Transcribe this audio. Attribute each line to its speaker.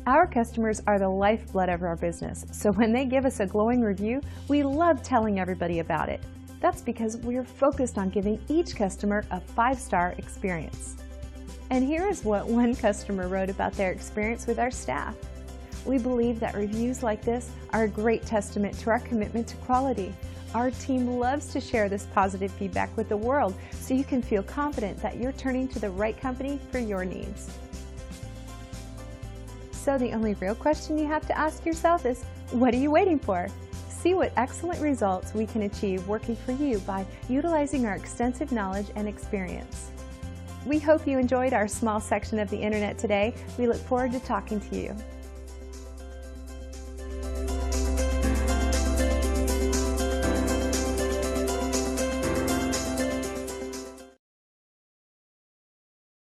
Speaker 1: Our customers are the lifeblood of our business, so when they give us a glowing review, we love telling everybody about it. That's because we're focused on giving each customer a 5-star experience. And here is what one customer wrote about their experience with our staff. We believe that reviews like this are a great testament to our commitment to quality. Our team loves to share this positive feedback with the world so you can feel confident that you're turning to the right company for your needs. So the only real question you have to ask yourself is, what are you waiting for? See what excellent results we can achieve working for you by utilizing our extensive knowledge and experience. We hope you enjoyed our small section of the internet today. We look forward to talking to you.